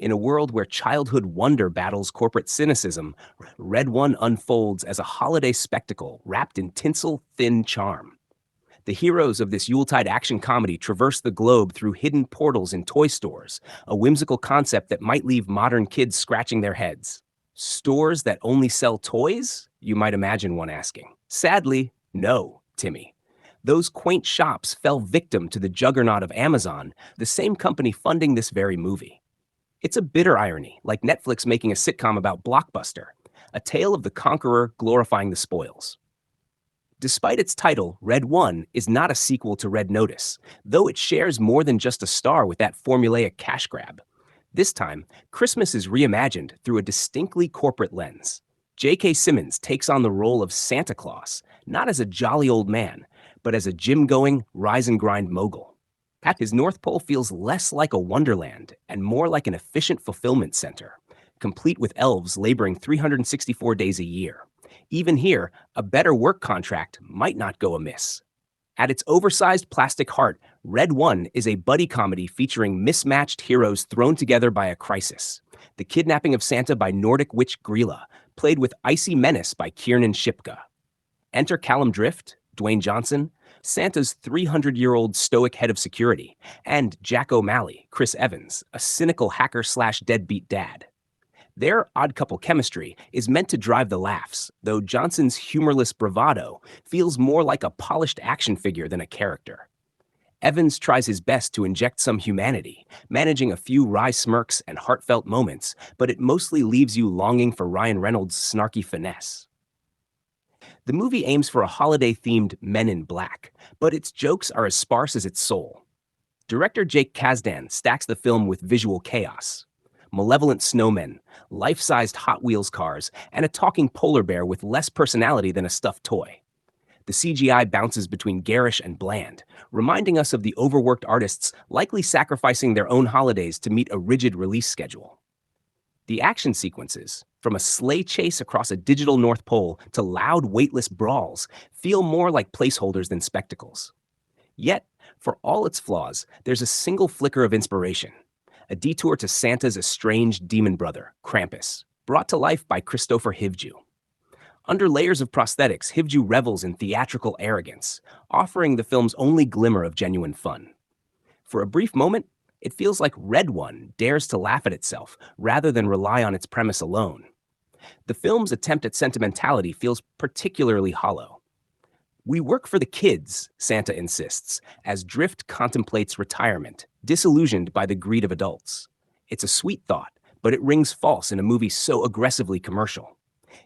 In a world where childhood wonder battles corporate cynicism, Red One unfolds as a holiday spectacle wrapped in tinsel thin charm. The heroes of this Yuletide action comedy traverse the globe through hidden portals in toy stores, a whimsical concept that might leave modern kids scratching their heads. Stores that only sell toys? You might imagine one asking. Sadly, no, Timmy. Those quaint shops fell victim to the juggernaut of Amazon, the same company funding this very movie. It's a bitter irony, like Netflix making a sitcom about Blockbuster, a tale of the conqueror glorifying the spoils. Despite its title, Red One is not a sequel to Red Notice, though it shares more than just a star with that formulaic cash grab. This time, Christmas is reimagined through a distinctly corporate lens. J.K. Simmons takes on the role of Santa Claus, not as a jolly old man, but as a gym-going, rise-and-grind mogul. His North Pole feels less like a wonderland and more like an efficient fulfillment center, complete with elves laboring 364 days a year. Even here, a better work contract might not go amiss. At its oversized plastic heart, Red One is a buddy comedy featuring mismatched heroes thrown together by a crisis. The kidnapping of Santa by Nordic witch Grilla, played with icy menace by Kiernan Shipka. Enter Callum Drift, Dwayne Johnson, Santa's 300-year-old stoic head of security, and Jack O'Malley, Chris Evans, a cynical hacker/deadbeat dad. Their odd couple chemistry is meant to drive the laughs, though Johnson's humorless bravado feels more like a polished action figure than a character. Evans tries his best to inject some humanity, managing a few wry smirks and heartfelt moments, but it mostly leaves you longing for Ryan Reynolds' snarky finesse. The movie aims for a holiday-themed Men in Black, but its jokes are as sparse as its soul. Director Jake Kasdan stacks the film with visual chaos. Malevolent snowmen, life-sized Hot Wheels cars, and a talking polar bear with less personality than a stuffed toy. The CGI bounces between garish and bland, reminding us of the overworked artists likely sacrificing their own holidays to meet a rigid release schedule. The action sequences, from a sleigh chase across a digital North Pole to loud, weightless brawls, feel more like placeholders than spectacles. Yet, for all its flaws, there's a single flicker of inspiration. A detour to Santa's estranged demon brother, Krampus, brought to life by Christopher Hivju. Under layers of prosthetics, Hivju revels in theatrical arrogance, offering the film's only glimmer of genuine fun. For a brief moment, it feels like Red One dares to laugh at itself rather than rely on its premise alone. The film's attempt at sentimentality feels particularly hollow. We work for the kids, Santa insists, as Drift contemplates retirement, disillusioned by the greed of adults. It's a sweet thought, but it rings false in a movie so aggressively commercial.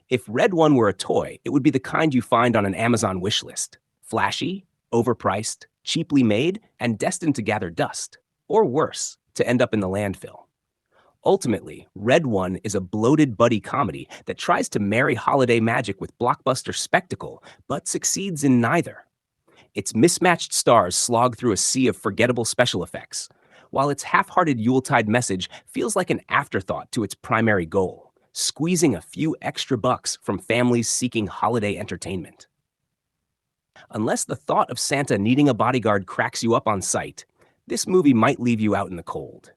If Red One were a toy, it would be the kind you find on an Amazon wish list. Flashy, overpriced, cheaply made, and destined to gather dust. Or worse, to end up in the landfill. Ultimately, Red One is a bloated buddy comedy that tries to marry holiday magic with blockbuster spectacle, but succeeds in neither. Its mismatched stars slog through a sea of forgettable special effects, while its half-hearted Yuletide message feels like an afterthought to its primary goal, squeezing a few extra bucks from families seeking holiday entertainment. Unless the thought of Santa needing a bodyguard cracks you up on sight, this movie might leave you out in the cold.